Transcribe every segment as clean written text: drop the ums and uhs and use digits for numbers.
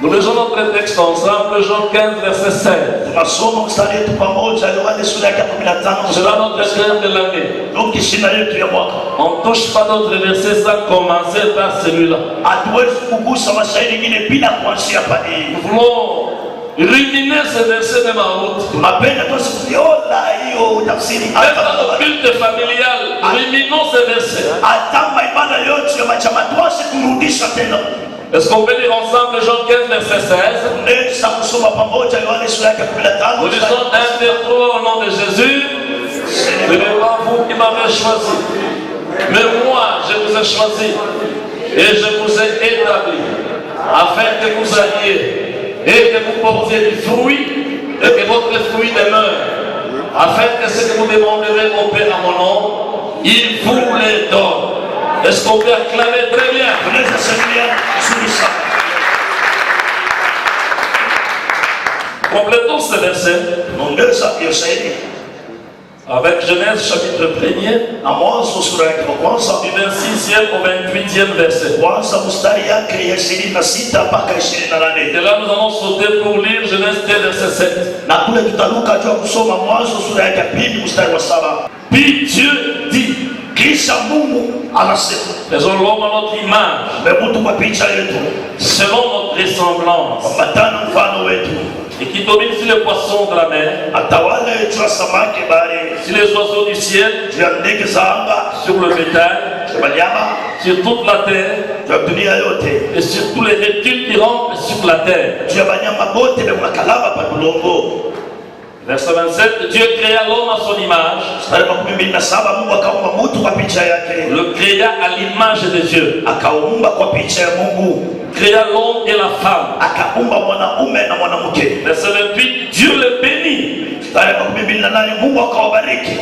Nous lisons notre texte ensemble, Jean 15, verset 16. C'est là notre thème de l'année. On ne touche pas d'autres versets sans commencer par celui-là. Nous voulons ruminer ce verset de ma route. Même dans le culte familial, ruminons ce verset. Est-ce qu'on peut lire ensemble Jean 15, verset 16? Nous disons 1, 2, 3 au nom de Jésus. Ce n'est pas vous qui m'avez choisi, mais moi je vous ai choisi et je vous ai établi afin que vous alliez et que vous portiez du fruit et que votre fruit demeure, afin que ce que vous demanderez au Père à mon nom, il vous les donne. Est-ce qu'on peut acclamer très bien? Complétons ce verset avec Genèse chapitre 1er, du 26e au 28e verset. Et là nous allons sauter pour lire Genèse 2 verset 7. Puis Dieu dit, faisons l'homme à notre image, selon notre ressemblance, et qui domine sur les poissons de la mer, sur les oiseaux du ciel, sur le bétail, sur toute la terre, et sur tous les reptiles qui rampent sur la terre. Verset 27, Dieu créa l'homme à son image. Le créa à l'image de Dieu. Créa l'homme et la femme. Verset 28, Dieu le bénit.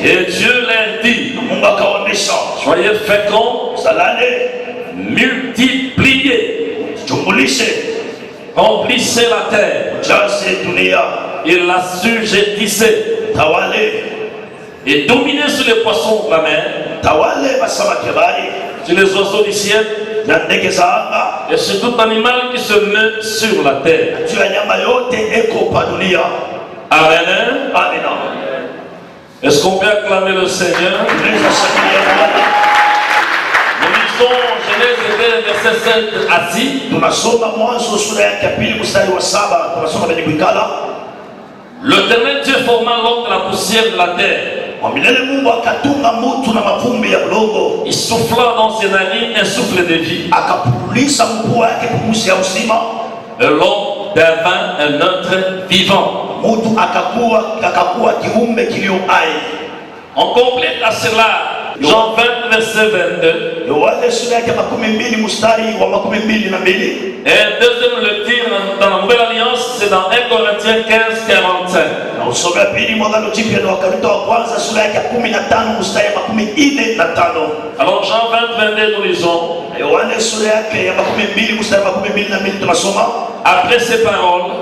Et Dieu leur dit, soyez féconds, multipliez, remplissez la terre et l'assujettissez et dominez sur les poissons de la mer, sur les oiseaux du ciel et sur tout animal qui se met sur la terre. Amen. Est-ce qu'on peut acclamer le Seigneur? Nous lisons Genèse 2 verset 7 à 10. L'Éternel Dieu forma l'homme de la poussière de la terre. Il souffla dans ses narines un souffle de vie. Et l'homme devint un être vivant. On complète à cela Jean 20 verset 22. Et deuxième lecture dans la Nouvelle Alliance, c'est dans 1 Corinthiens 15, 45. Alors Jean 20, 22 nous lisons. Après ces paroles,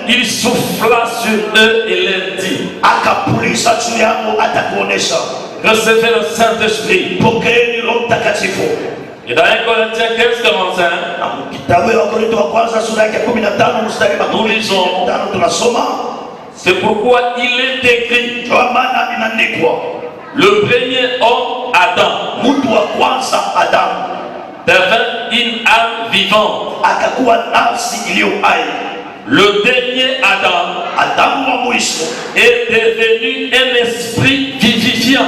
il souffla sur eux et leur dit, recevez le Saint-Esprit. Et dans 1 Corinthiens 15, 45, nous lisons, c'est pourquoi il est écrit, le premier homme, Adam, devint une âme vivante. Le dernier Adam est devenu un esprit vivifiant.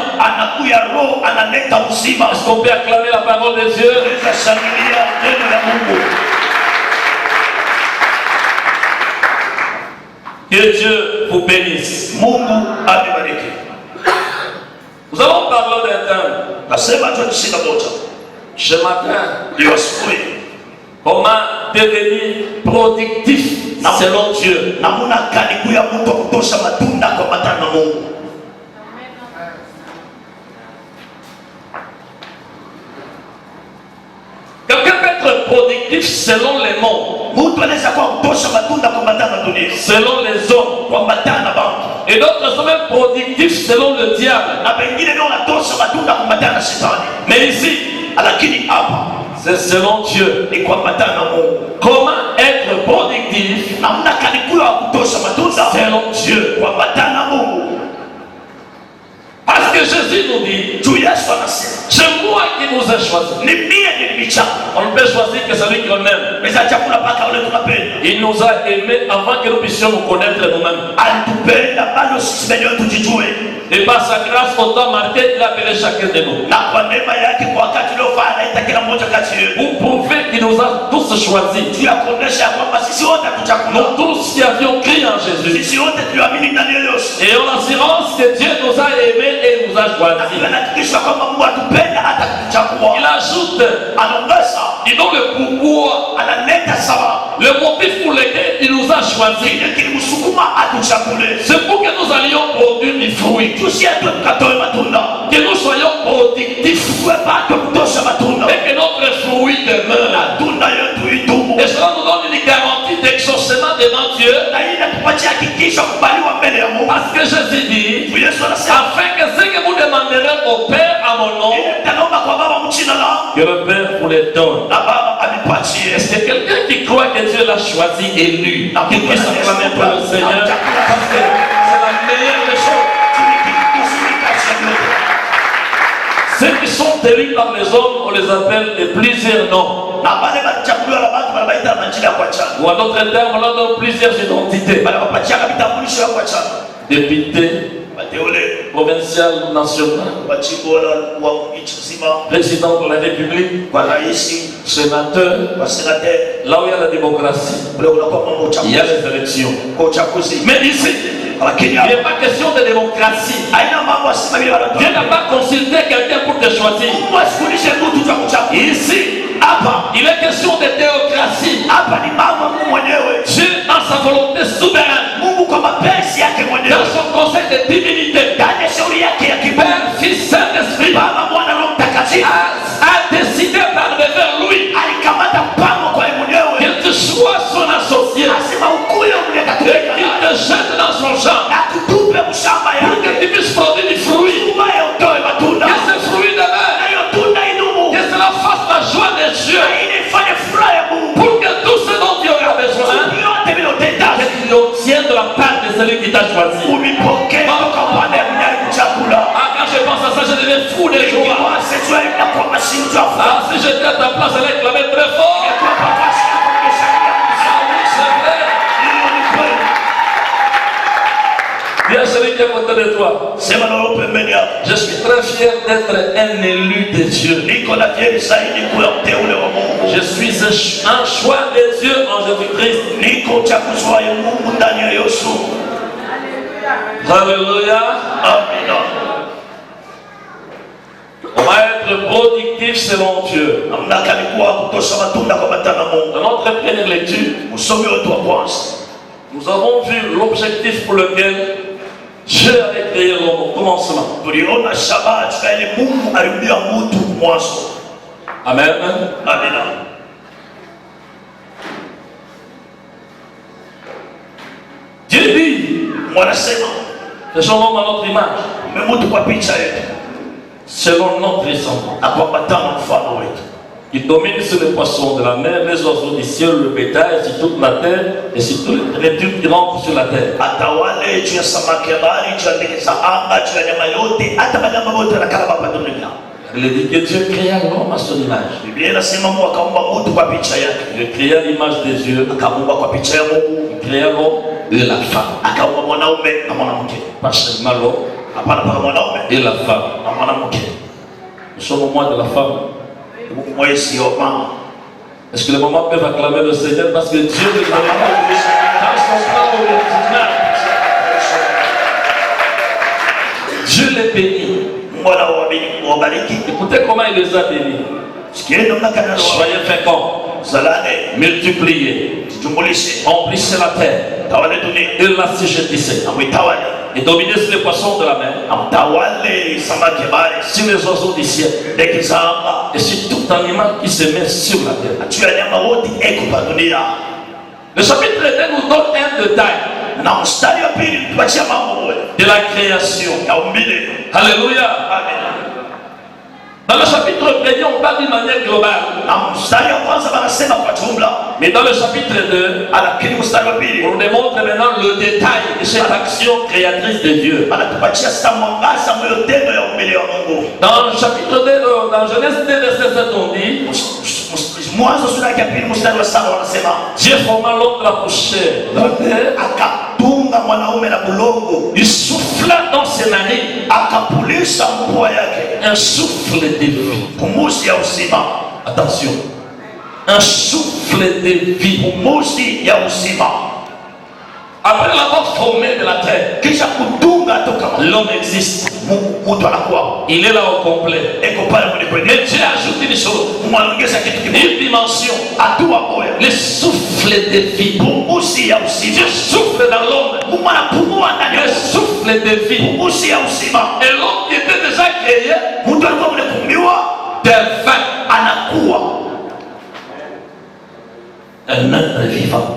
Est-ce qu'on peut acclamer la parole de Dieu? Que Dieu vous bénisse. Nous allons parler d'un thème. Ce matin, comment devenir productif selon Dieu. Quelqu'un peut être productif selon les mondes, selon les hommes, et d'autres sont même productifs selon le diable. Mais ici, C'est selon Dieu. Comment être productif selon Dieu. Parce que Jésus nous dit, c'est moi qui vous ai choisi. On ne peut choisir que celui qu'on aime. Il nous a aimés avant que nous puissions nous connaître nous-mêmes. Et par sa grâce, autant marqué, il a appelé chacun de nous. Pour prouver qu'il nous a tous choisis. Nous tous qui avions crié en Jésus. Et en l'assurance que Dieu nous a aimés et nous a choisis. Il ajoute, il donne le pourquoi, le motif pour lequel il nous a choisis. C'est pour que nous allions produire du fruit. Que nous soyons productifs. Et que notre fruit demeure. Et cela nous donne une garantie d'exaucement devant Dieu. Parce que Jésus dit, afin que ce que vous demanderez au Père à mon nom, que le Père vous les donne. Est-ce que quelqu'un qui croit que Dieu l'a choisi, élu, qu'il puisse acclamer pour le Seigneur? Parce que c'est la meilleure des choses. Ceux qui sont élus par les hommes, on les appelle de plusieurs noms. Ou en d'autres termes, on leur donne plusieurs identités. Député, provincial, national, président de la République, sénateur. Là où il y a la démocratie, il y a les élections. Mais ici, il n'y a pas question de démocratie. Dieu n'a pas consulté quelqu'un pour te choisir. Ici, il est question de théocratie. Dieu, dans sa volonté souveraine, dans son conseil de divinité, Père, Fils, Saint-Esprit, a décidé par vers lui qu'il te soit son associé et qu'il te jette dans son champ pour que tu puisses produire du fruit. Que ce fruit demeure, que cela fasse la joie des cieux, pour que tout ce dont tu auras besoin, que tu obtiennes de la part de celui qui t'a choisi. Quand je pense à ça, je deviens fou de joie. Si j'étais à ta place, j'allais clamer très fort. Bien celui qui est à côté de toi. Je suis très fier d'être un élu de Dieu. Je suis un choix de Dieu en Jésus-Christ. Alléluia. Amen. On va être productif selon Dieu. Dans notre première lecture, nous avons vu l'objectif pour lequel Dieu avait créé l'homme au commencement. Amen. Amen. Dieu dit, faisons l'homme à notre image, selon notre semblance, qui domine sur les poissons de la mer, les oiseaux du ciel, le bétail, sur toute la terre et sur tous les reptiles qui rampent sur la terre. Il dit que Dieu créa l'homme à son image. Il créa l'image des Dieu. Il créa l'homme et la femme. Pas seulement l'homme et la femme. Nous sommes au mois de la femme. Est-ce que les mamans peuvent acclamer le Seigneur parce que Dieu les a dans son plan original. Dieu les bénit. Écoutez comment il les a bénis. Soyez féconds, multipliez, emplissez la terre et l'assujettissez et dominez sur les poissons de la mer, sur les oiseaux du ciel et sur tout animal qui se met sur la terre. Le chapitre 2 nous donne un détail de la création. Alléluia. Dans le chapitre 1, on parle d'une manière globale. Mais dans le chapitre 2, on nous démontre maintenant le détail de cette action créatrice de Dieu. Dans le chapitre 2, dans Genèse 2, verset 7, on dit Dieu forma l'homme de la poussière de la terre. Il souffla dans ses narines un souffle de vie. Attention, un souffle de vie. Après l'avoir formé de la terre, l'homme existe. Il est là au complet. Mais Dieu ajoute une chose, une dimension, le souffle de vie. Dieu souffle dans l'homme, le souffle de vie. Et l'homme qui était déjà créé devint un être vivant.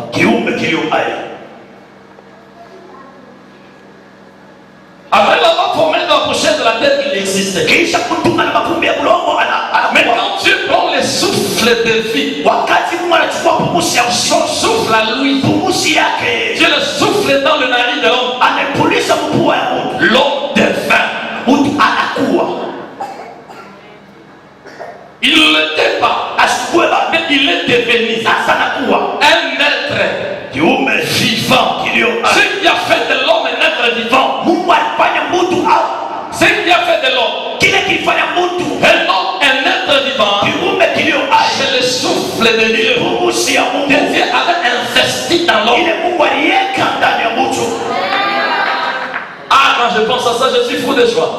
Après l'avoir formé dans la poussière de la terre, il existait. Mais quand Dieu prend le souffle de vie, son souffle à lui, Dieu le souffle dans le narine de l'homme, l'homme devint. Il ne l'était pas, mais il est devenu un être vivant. Ce qui a fait de l'homme un être vivant, ce qui a fait de l'homme un être vivant, c'est le souffle de Dieu que Dieu avait investi dans l'homme. Ah, quand je pense à ça, je suis fou de joie.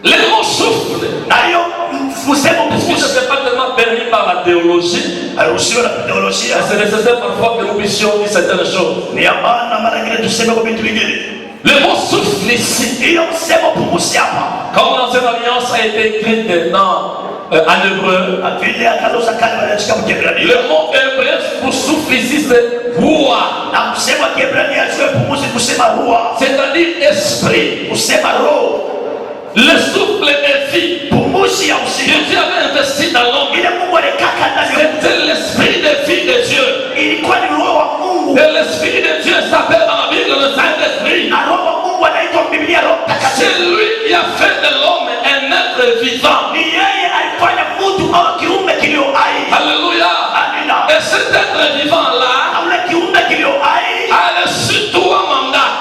Les mots souffle, ce n'est pas tellement permis par la théologie. C'est nécessaire parfois que nous puissions dire certaines choses. Le mot souffle ici, comme l'ancienne alliance a été écrite en hébreu, le mot hébreu pour souffle ici c'est Ruah, c'est-à-dire esprit. Le souffle de vie que Dieu avait investi dans l'homme, c'était l'esprit de vie de Dieu. Et l'esprit de Dieu s'appelle dans la Bible le Saint-Esprit. C'est lui qui a fait de l'homme un être vivant. Alléluia. Et cet être vivant-là a reçu trois mandats.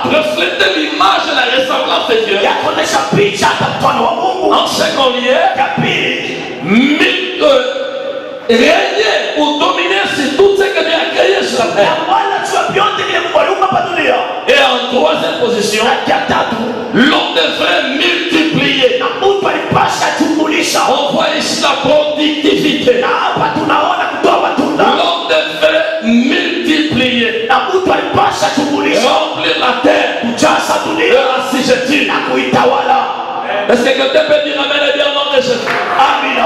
Refléter l'image et la ressemblance de Dieu. En second lieu, régner ou dominer sur tout ce que Dieu a créé sur la terre. Et en troisième position, l'homme devrait multiplier. On voit ici la productivité. L'homme devrait multiplier, remplir la terre de l'assujettissement. Est-ce que quelqu'un peut dire amen et dire non de Jésus? Amen.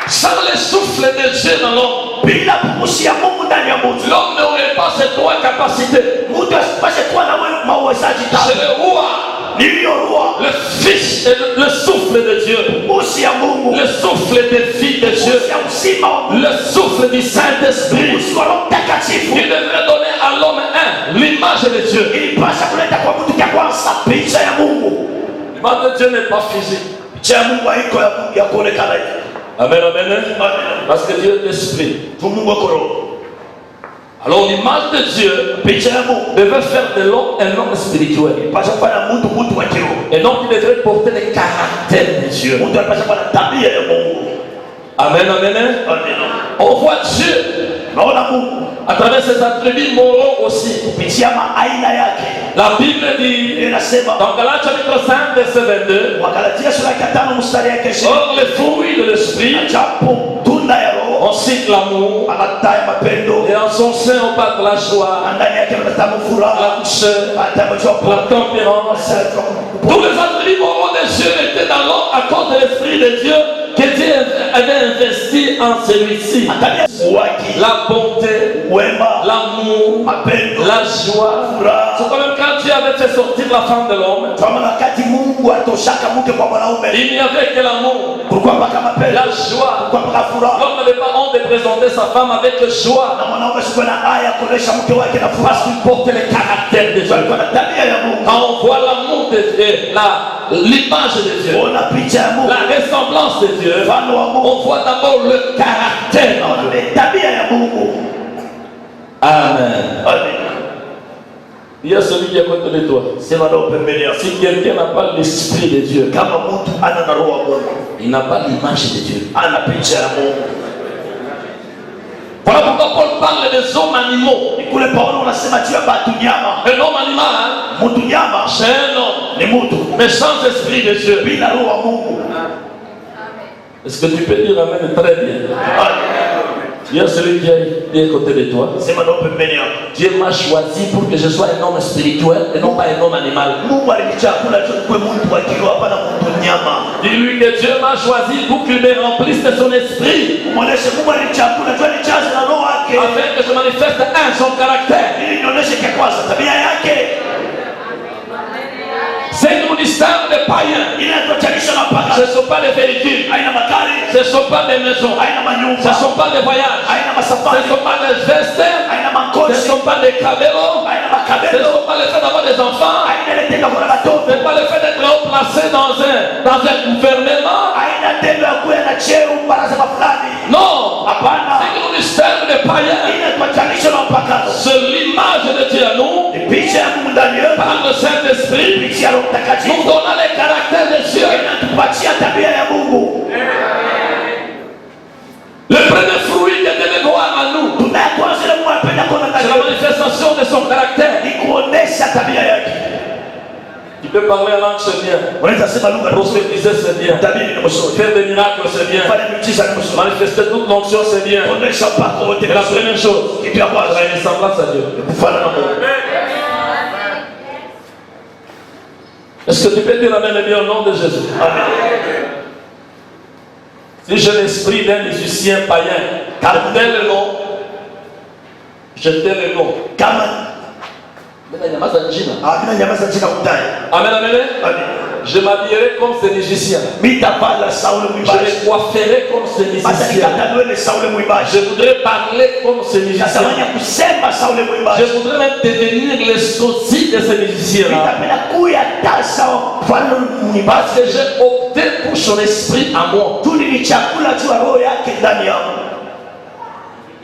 Sans le souffle de Dieu dans l'homme, l'homme n'aurait pas ces trois capacités. C'est le roi, le fils et le souffle de Dieu, le souffle de vie de Dieu, le souffle du Saint-Esprit. Il devrait donner à l'homme l'image de Dieu. L'image de Dieu n'est pas physique. Amen, amen. Parce que Dieu est esprit. Alors l'image de Dieu devait faire de l'homme un homme spirituel. Et donc il devrait porter le caractère de Dieu. Amen, amen. On voit Dieu à travers ses attributs moraux aussi. La Bible dit dans Galates chapitre 5 verset 22, or les fruits de l'esprit, on cite l'amour, et en son sein on parle de la joie, la douceur, la tempérance. Tous les attributs moraux de Dieu étaient dans l'homme à cause de l'esprit de Dieu que Dieu avait investi en celui-ci la bonté, l'amour, la joie. C'est quand même quand Dieu avait fait sortir la femme de l'homme, il n'y avait que l'amour, la joie. L'homme n'avait pas honte de présenter sa femme avec joie, parce qu'il portait le caractère de Dieu. Quand on voit l'amour de Dieu, l'image de Dieu, la ressemblance de Dieu, on voit d'abord le caractère. Amen. Il y a celui qui est à côté de toi. Si quelqu'un n'a pas l'esprit de Dieu, il n'a pas l'image de Dieu. Voilà pourquoi Paul parle des hommes animaux. Un homme animal, c'est un homme, mais sans esprit de Dieu. Est-ce que tu peux dire amen très bien? Il y a celui qui est à côté de toi. Dieu m'a choisi pour que je sois un homme spirituel et non pas un homme animal. Dis-lui que Dieu m'a choisi pour qu'il me remplisse de son esprit, afin que je manifeste son caractère. C'est une ministère de païens. Ce ne sont pas des véhicules, ce ne sont pas des maisons, ce ne sont pas des voyages, ce ne sont pas des vestes, ce ne sont pas des caméros, ce ne sont pas le fait d'avoir des enfants, ce n'est pas le fait d'être haut placé dans un gouvernement. Non, c'est une ministère de païens. C'est l'image de Dieu à nous, par le Saint-Esprit, nous donnons les caractères de Dieu. Le premier fruit que Dieu veut voir à nous, c'est la manifestation de son caractère. Tu peux parler en langue, c'est bien. Prophétiser, c'est bien. Faire des miracles, c'est bien. Manifester toute l'onction, c'est bien. Mais la première chose, c'est avoir une ressemblance à Dieu. Est-ce que tu peux dire amen et bien au nom de Jésus? Amen. Si j'ai l'esprit d'un musicien païen, car tel le nom, j'étais le nom. Amen, amen. Je m'habillerai comme ces musiciens. Je me coifferai comme ces musiciens. Je voudrais parler comme ces musiciens. Je voudrais même devenir le sosie de ces musiciens-là. Parce que j'ai opté pour son esprit à moi.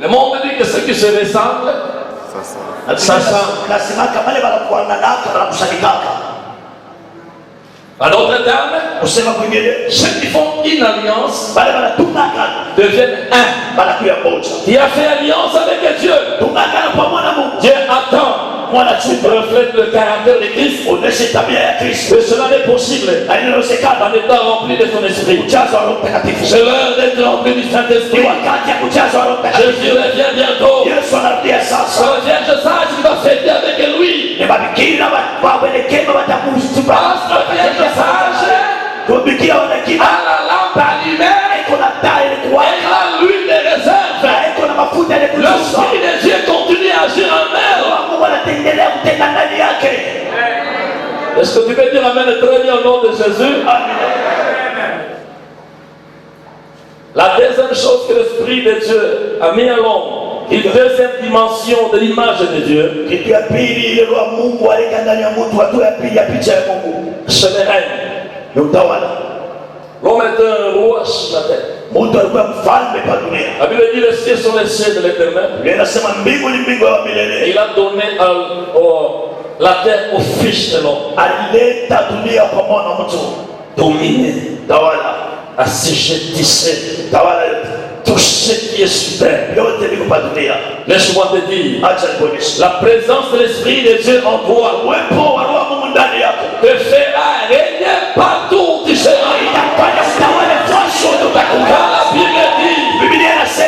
Le monde dit que ceux qui se ressemblent, ça semble. En d'autres termes, ceux qui font une alliance deviennent un. Il a fait alliance avec Dieu. Dieu attend. Tu reflètes le caractère de Christ. Mais cela n'est possible en étant rempli de son esprit. C'est l'heure d'être rempli du Saint-Esprit. Jésus revient bientôt. Que la Vierge sage qui va fêter avec lui. Parce que la Vierge sage a la lampe allumée et la l'huile des réserves. L'Esprit de Dieu continue à agir en elle. Est-ce que tu peux dire amen très bien au nom de Jésus? Amen. La deuxième chose que l'Esprit de Dieu a mis à l'homme, une deuxième dimension de l'image de Dieu, c'est le règne. L'homme est un roi sur la terre. La Bible dit les cieux sont les cieux de l'Éternel. Il a donné la terre au Fils de l'homme. Dominer, assujettisser tout ce qui est sur terre. Laisse-moi te dire, la présence de l'Esprit de Dieu en toi te fera régner partout où tu seras. Car la Bible dit,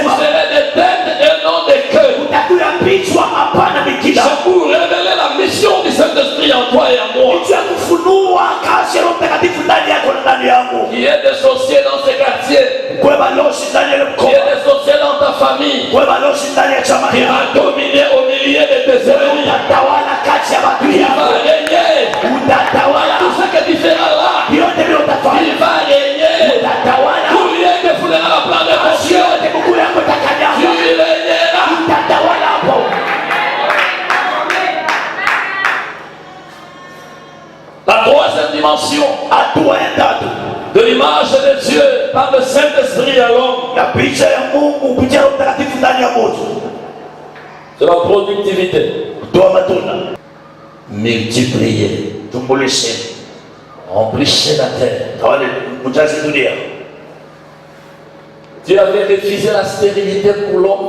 vous serez des têtes et non des queues. C'est pour révéler la mission du Saint-Esprit en toi et en moi. Qui est dissocié dans ces quartiers. dimension de l'image de Dieu par le Saint-Esprit à l'homme. C'est la productivité. Multiplier. Remplissez la terre. Dieu avait refusé la stérilité pour l'homme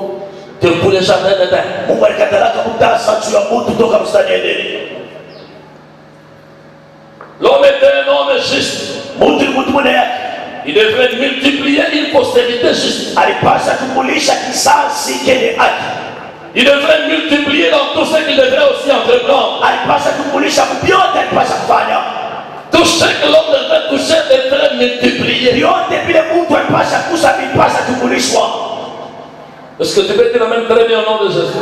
pour les jardins d'Éden. L'homme était un homme juste. Il devrait multiplier une postérité juste. Il devrait multiplier dans tout ce qu'il devrait aussi entreprendre. Tout ce que l'homme devrait toucher devrait multiplier. Est-ce que tu peux dire amen très bien au nom de Jésus?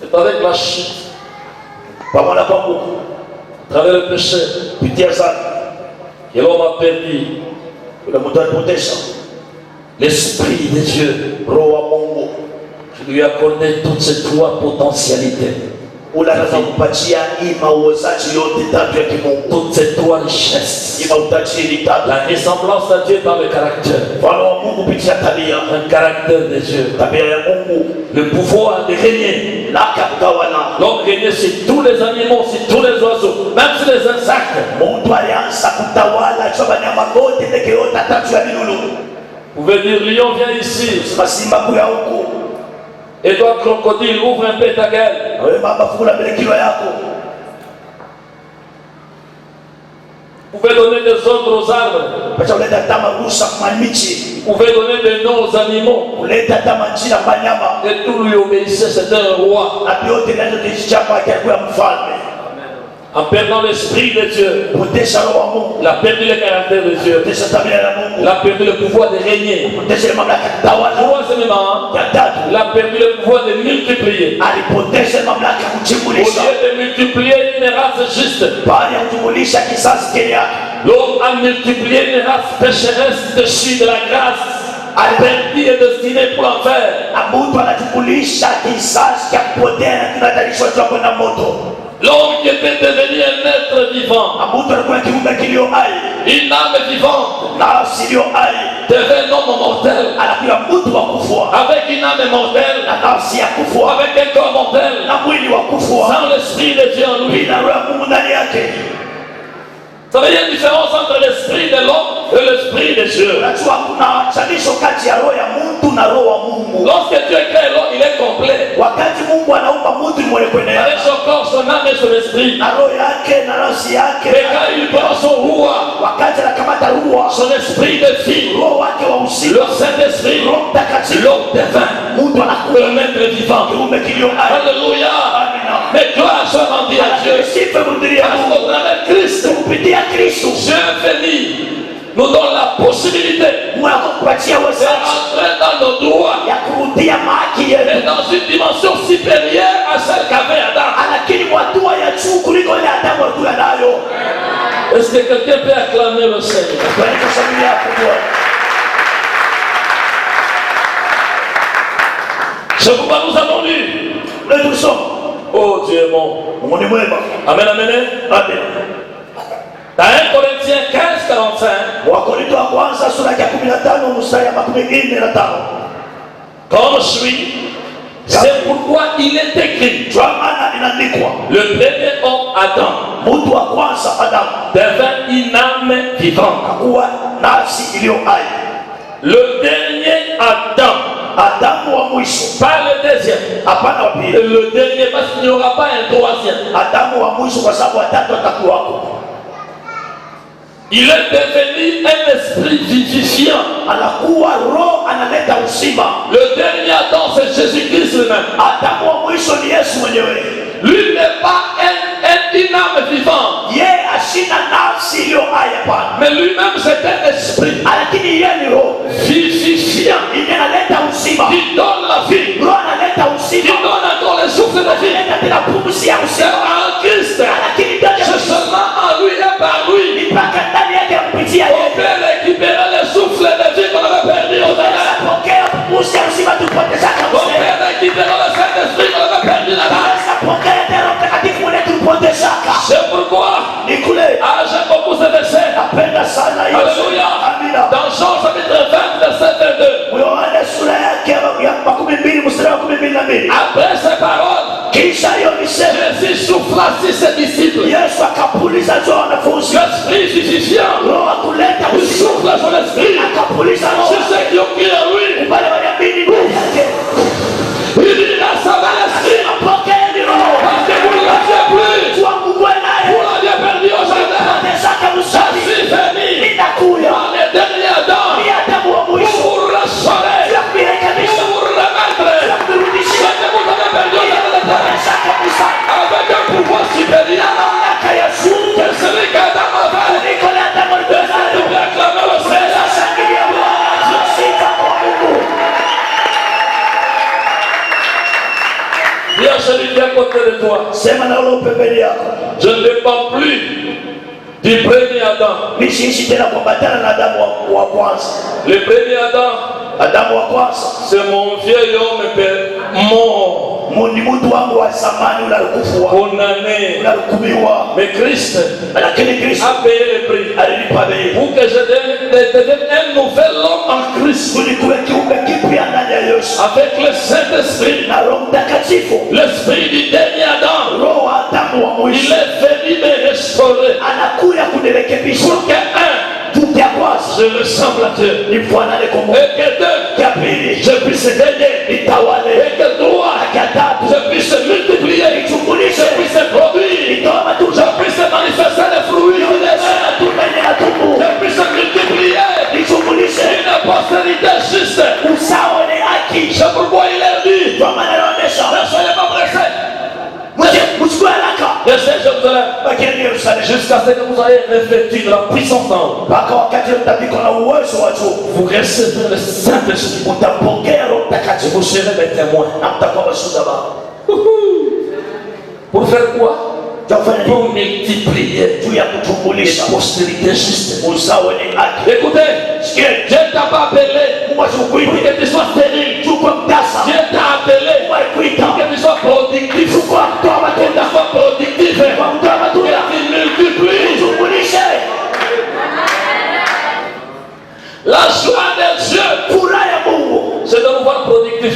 C'est avec la chute, à travers le péché, que l'homme a perdu l'Esprit de Dieu. Je lui ai accordé toutes ces trois potentialités. Toutes ces trois richesses. La ressemblance à Dieu par le caractère. Un caractère de Dieu. Le pouvoir de régner. L'homme régner sur tous les animaux, sur tous les oiseaux, même sur les insectes. Vous pouvez dire, lion, viens ici. Et toi, crocodile, ouvre un peu ta gueule. Vous pouvez donner des ordres aux arbres. Vous pouvez donner des noms aux animaux. Et tout lui obéissait, c'était un roi. En perdant l'Esprit de Dieu, il a perdu le caractère de Dieu. Il a perdu le pouvoir de régner. Troisièmement, il a perdu le pouvoir de multiplier. Au lieu de multiplier une race juste, l'homme a multiplié une race pécheresse déchue de la grâce, perdue et destinée pour l'enfer. L'homme qui était devenu un être vivant, une âme vivante, devait un homme mortel, avec une âme mortelle, avec un corps mortel, sans l'Esprit de Dieu en lui. Ça veut dire une différence entre l'esprit de l'homme et l'esprit de Dieu. Lorsque Dieu crée l'homme, il est complet. Avec son corps, son âme et son esprit. Mais quand il prend son roi, son esprit de fille, le Saint-Esprit, l'homme devint le maître vivant. Alléluia. Mais gloire soit rendue à Dieu. Parce qu'au travers de Christ, Dieu venu nous donne la possibilité d'entrer dans nos droits et dans une dimension supérieure à celle qu'avait Adam. Est-ce que quelqu'un peut acclamer le Seigneur? C'est pourquoi nous avons lu. Oh Dieu est bon. Amen, amen, amen. Dans 1 Corinthiens 15, 45. Comme je suis, c'est pourquoi il est écrit. Le premier homme, Adam, devint une âme vivante. Le dernier Adam, pas le deuxième. Le dernier, parce qu'il n'y aura pas un troisième. Il est devenu un esprit vivifiant. Le dernier Adam, c'est Jésus-Christ lui-même. Lui n'est pas une âme vivante. Mais lui-même, c'est un esprit vivifiant. Il donne la vie. Il donne encore le souffle de vie. C'est en Christ. C'est seulement en lui et par lui. On peut récupérer le souffle de vie qu'on avait perdu au début. On peut récupérer le Saint-Esprit qu'on avait perdu là-bas. C'est pourquoi L'esprit vivifiant. Il souffle à son esprit. C'est ce qui ont crié à lui. Il dit là, ça va l'esprit. Parce que vous ne l'aviez plus. Vous l'aviez perdu au jardin. Jésus est venu dans les derniers Adam pour restaurer, pour vous remettre ce que vous avez perdu au jardin avec un pouvoir supérieur que celui qu'Adam avait. Laissez-nous bien acclamer le Seigneur. Dis à celui qui est à côté de toi, je ne dépends plus du premier Adam. Le premier Adam, c'est mon vieil homme mort. Condamné. Mais Christ a payé le prix pour que je devienne un nouvel homme en Christ. Avec le Saint-Esprit, l'Esprit du dernier Adam, il est venu me restaurer pour que je ressemble à Dieu. Et que deux, je puisse gagner. Et que trois, je puisse multiplier. Je puisse produire. Je puisse manifester les fruits. Je puisse multiplier une postérité juste. C'est pourquoi il est dit, ne soyez pas pressés. Jusqu'à ce que vous ayez revêtu de la puissance d'en haut. Vous recevrez le Saint-Esprit. Vous serez des témoins. Pour faire quoi? Pour multiplier les postérités justes. Écoutez, Dieu t'a pas appelé pour que tu sois stérile. Dieu t'a appelé pour que tu sois productif. Pour que tu sois productif. Que tu multiplies. La joie de Dieu, c'est de nous voir productif.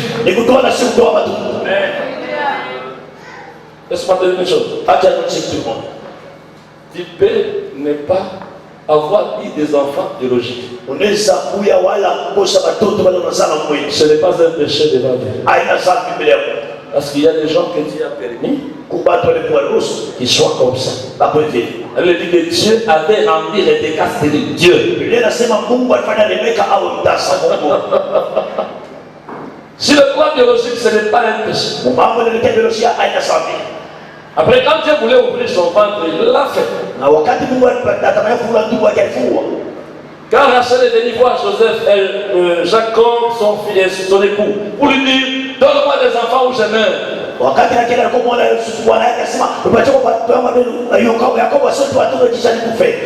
Laisse-moi te dire une chose. Tu peux ne pas avoir eu des enfants biologiques. Ce n'est pas un péché devant Dieu. Parce qu'il y a des gens que Dieu a permis qu'ils soient comme ça. Elle dit que Dieu avait rempli les dégâts de Dieu. Si le plan biologique, ce n'est pas un péché. Après, quand Dieu voulait ouvrir son ventre, il l'a fait. Quand Rachel est venue voir Joseph et Jacob, son époux, pour lui dire, donne-moi des enfants ou je meurs.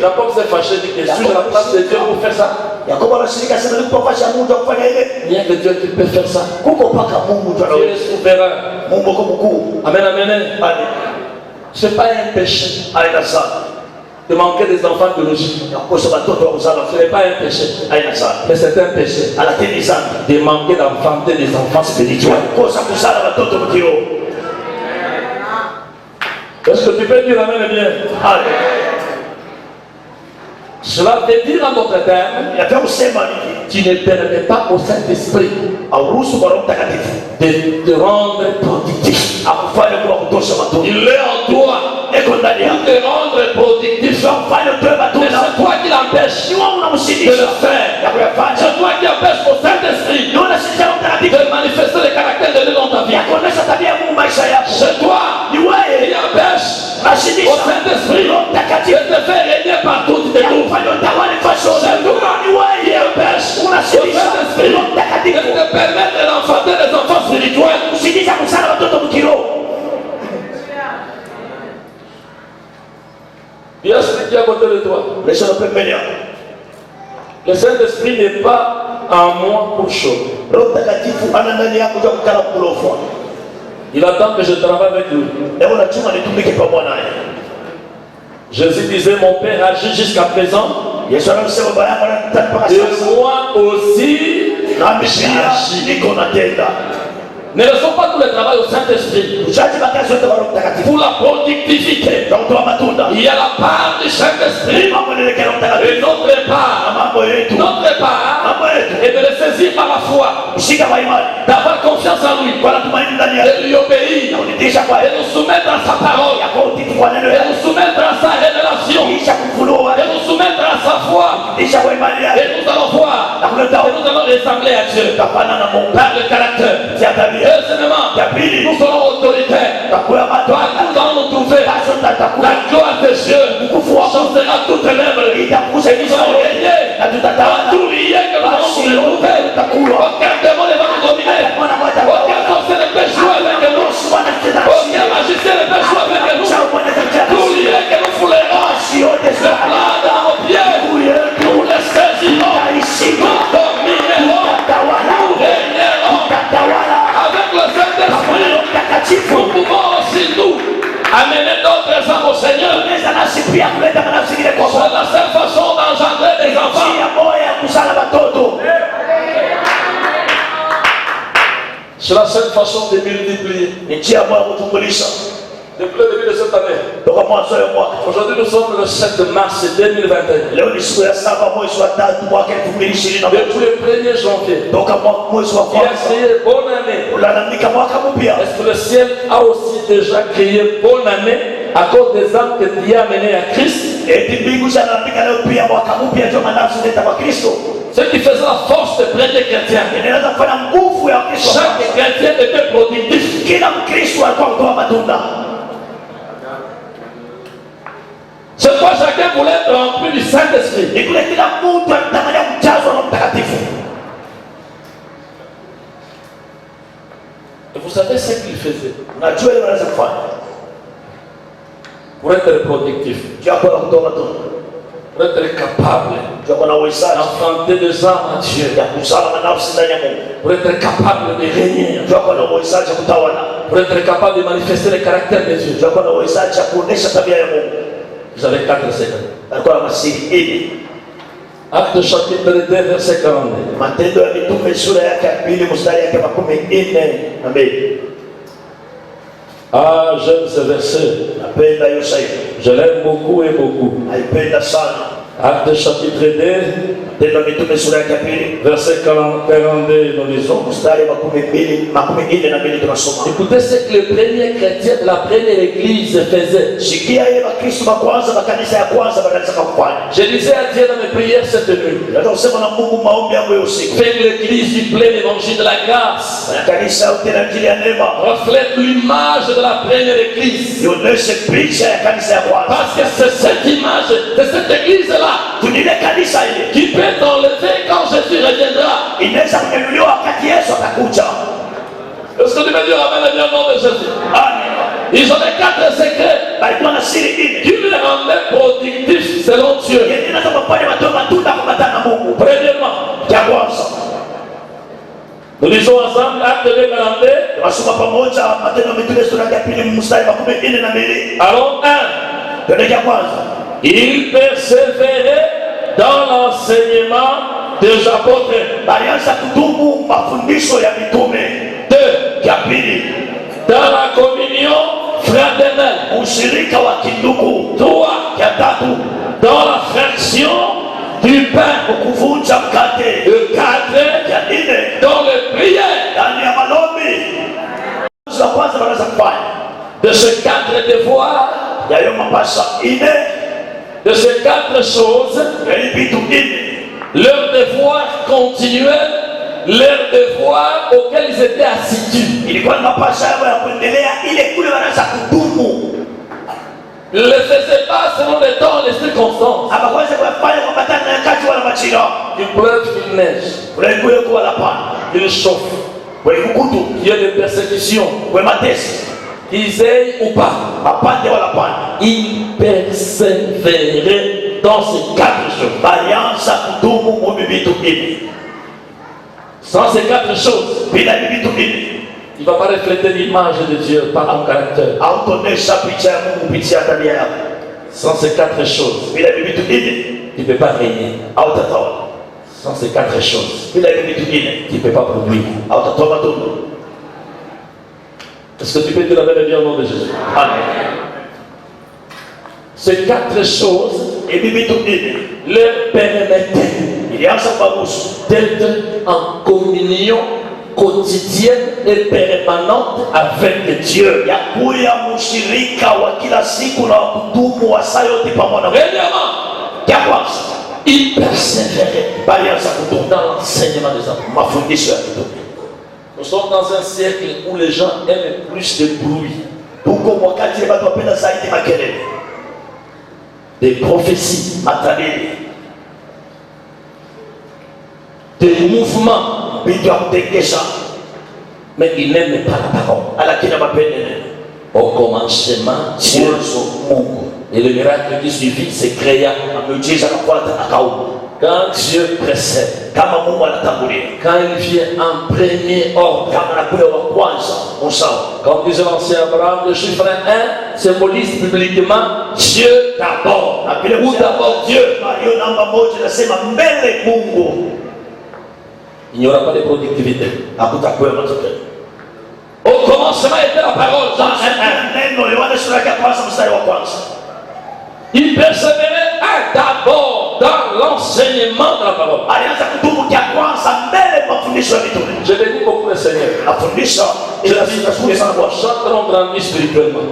Jacob s'est fâché, dit que suis-je à la place de Dieu pour faire ça? Il n'y a que Dieu qui peut faire ça. Dieu est souverain. Amen, amen. Ce n'est pas un péché de manquer des enfants biologiques. Ce n'est pas un péché. Mais c'est un péché de manquer d'enfanter des enfants spirituels. Est-ce que tu peux dire amen bien? Cela veut dire en d'autres termes, tu ne permets pas au Saint-Esprit de te rendre productif. Il est en toi pour te rendre productif. Mais c'est toi qui l'empêches de le faire. C'est toi qui empêches au Saint-Esprit de manifester le caractère de Dieu dans ta vie. C'est toi qui empêches au Saint-Esprit de te faire régner partout où tu te trouves. C'est toi qui empêches au Saint-Esprit de te permettre d'enfanter les enfants spirituels. Bien celui qui est à côté de toi. Le Saint-Esprit n'est pas en moi pour chauffer. Il attend que je travaille avec lui. Jésus disait, mon Père agit jusqu'à présent. Et moi aussi, j'agis. Ne laissons pas tout le travail au Saint-Esprit. Pour la productivité, il y a la part du Saint-Esprit et notre part est de le saisir par la foi, d'avoir confiance en lui, de lui obéir, de nous soumettre à sa parole, de nous soumettre à sa révélation, de nous soumettre à sa foi, et nous allons voir, et nous allons ressembler à Dieu par le caractère. Deuxièmement, nous serons autoritaires. Nous allons nous trouver. La gloire de Dieu chantera toutes les lèvres. Et nous allons régner. Dans tout lié que nous allons nous trouver. Aucun démon ne va nous dominer. Aucun sorcier ne peut jouer avec nous. Aucun magicien ne peut jouer avec nous. Tout lié que nous foulerons. Le plan dans nos pieds. Nous les saisirons. Nous dominerons. Nous régnerons. Avec le Saint-Esprit, nous pouvons aussi nous amener d'autres âmes au Seigneur. C'est la seule façon d'engendrer des enfants. C'est la seule façon de multiplier. Depuis le début de cette année. Aujourd'hui nous sommes le 7 mars 2021. Depuis le 1er janvier. Qui a crié bonne année. Est-ce que le ciel a aussi déjà crié bonne année à cause des âmes que Dieu a menées à Christ? Ce qui faisait la force des prêtres chrétiens. Chaque chrétien était productif. C'est pourquoi chacun voulait être rempli du Saint-Esprit. Et vous savez ce qu'il faisait pour être productif, pour être capable d'enfanter des âmes à Dieu, pour être capable de régner, pour être capable de manifester le caractère de Dieu. Vous avez 4 secondes. Acte chapitre 2 verset 42. Ah, j'aime ce verset. Je l'aime beaucoup et beaucoup. Acte chapitre 2 verset 42, nous lisons. Écoutez ce que les premiers chrétiens de la première église faisaient. Je disais à Dieu dans mes prières cette nuit, fais que l'église du plein évangile de la grâce reflète l'image de la première église. Parce que c'est cette image de cette église-là qui peut t'enlever quand Jésus reviendra. Est-ce que tu veux dire amen au nom de Jésus? Ils ont les 4 secrets qui les rendaient productifs selon Dieu. Premièrement, nous lisons ensemble Acte 2 42. Alors 1. Il persévérait dans l'enseignement des apôtres. 2. Dans la communion fraternelle. 3. Dans la fraction du pain. 4. Dans le prière. De ces 4 devoirs, de ces 4 choses, leur devoir continuel, leur devoir auquel ils étaient assidus. Ils ne le faisaient pas selon les temps et les circonstances. Il pleuve, il neige, il chauffe, il y a des persécutions, qu'ils aient ou pas, ils persévéraient dans ces 4 choses. Sans ces 4 choses, il ne va pas refléter l'image de Dieu par ton caractère. Sans ces 4 choses, il ne peut pas régner. Sans ces 4 choses, il ne peut pas produire. Est-ce que tu peux dire la vérité au nom de Jésus? Amen. Ces 4 choses leur permettaient d'être en communion quotidienne et permanente avec Dieu. Premièrement, ils persévéraient dans l'enseignement des enfants. Nous sommes dans un siècle où les gens aiment plus de bruit, des prophéties, des mouvements, mais ils n'aiment pas la parole. Au commencement, Dieu et le miracle qui suivit se créa. Quand Dieu précède, quand il vient en premier ordre, comme disait l'ancien Abraham, le chiffre 1 symbolise publiquement Dieu d'abord, ou d'abord Dieu. Il n'y aura pas de productivité. Au commencement était la parole. Il persévérait d'abord dans l'enseignement de la parole. Je bénis beaucoup le Seigneur. Je dis chacun grandit spirituellement.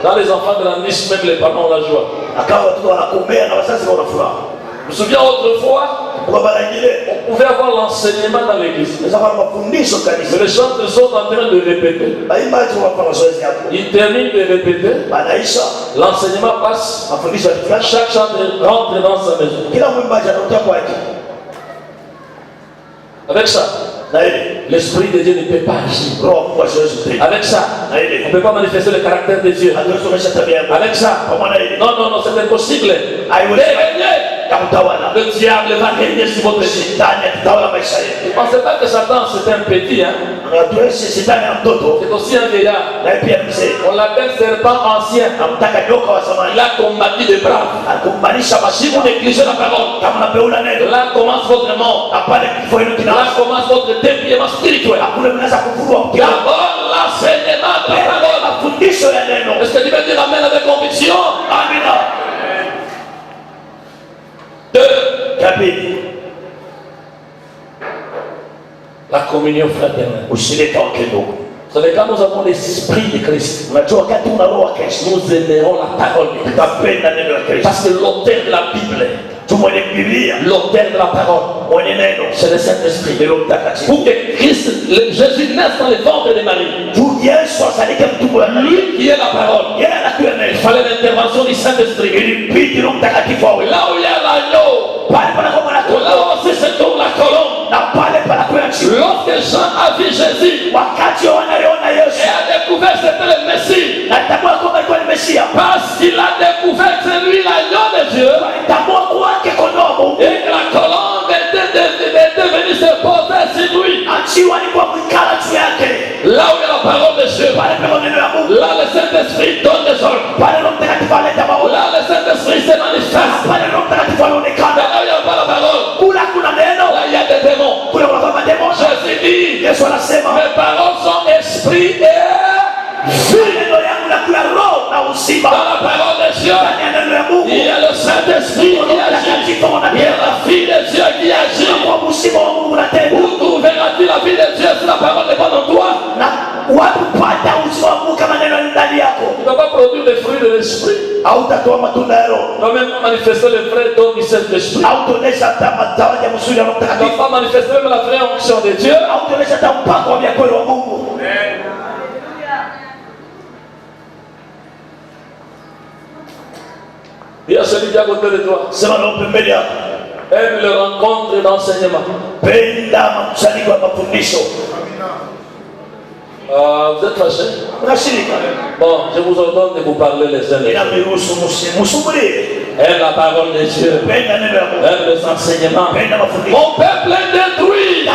Dans les enfants grandissent, même les parents ont la joie. Je me souviens autrefois, on pouvait avoir l'enseignement dans l'église. Mais les chanteurs sont en train de répéter. Ils terminent de répéter. L'enseignement passe. Chaque chanteur rentre dans sa maison. Avec ça, l'Esprit de Dieu ne peut pas agir. Avec ça, on ne peut pas manifester le caractère de Dieu. Avec ça, non, c'est impossible. Le diable va régner sur votre vie. Ne pensez pas que Satan c'est un petit. C'est aussi un vieillard. On l'appelle serpent ancien. Il a combattu des braves. Si vous négligez la parole, là commence votre mort. Là commence votre dépliement spirituel. D'abord l'enseignement de la parole. Est-ce que tu veux dire amen avec conviction? Amen. 2. La communion fraternelle. Vous savez, quand nous avons l'esprit de Christ, nous aimerons la parole de Christ. Parce que l'auteur de la Bible, l'auteur de la parole, c'est le Saint-Esprit. Pour que Christ, Jésus naisse dans le ventre de Marie, lui qui est la parole, il fallait l'intervention du Saint-Esprit. Là où il y a l'agneau, là aussi se trouve la colombe. Lorsque Jean a vu Jésus et a découvert que c'était le Messie, parce qu'il a découvert que c'est lui l'agneau de Dieu, et que la colombe était venue se poser sur lui. Là où il y a la parole de Dieu, là le Saint-Esprit donne des ordres. Là le Saint-Esprit se manifeste. Là où il n'y a pas la parole, là il y a des démons. Jésus dit, mes paroles sont esprit et vie. Dans la parole de Dieu, il y a le Saint-Esprit qui agit. Il y a la vie de Dieu qui agit. Où trouveras-tu la vie de Dieu si la parole n'est pas dans toi? Tu ne vas pas produire les fruits de l'esprit. Tu ne vas même pas manifester les vrais dons du Saint-Esprit. Tu ne vas pas manifester même la vraie onction de Dieu. Il y a celui qui est à côté de toi. Aime le rencontre d'enseignement. Vous êtes fâchés? Bon, je vous ordonne de vous parler les uns les autres. Aime la parole de Dieu. Aime les enseignements. Mon peuple est détruit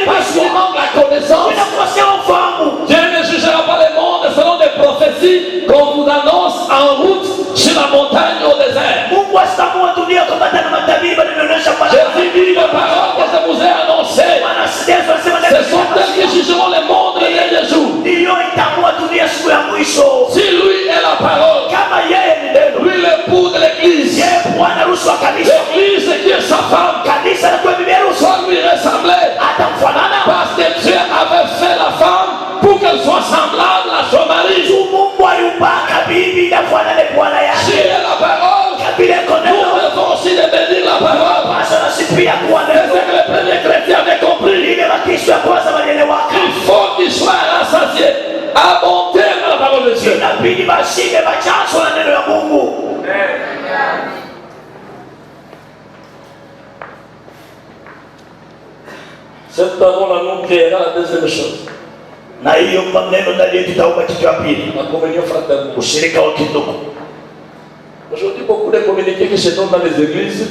parce qu'il manque la connaissance. Dieu ne jugera pas le monde selon des prophéties qu'on vous annonce en route sur la montagne au désert. Jésus dit les paroles que je vous ai annoncées. Ce sont elles qui jugeront le monde. Cette parole nous créera la deuxième chose. Na hiyo maneno ndani yetu itaumba kitu ya pili, La communion fraternelle. ushirika wa kidugu. Aujourd'hui, beaucoup de communiqués qui se donnent dans les églises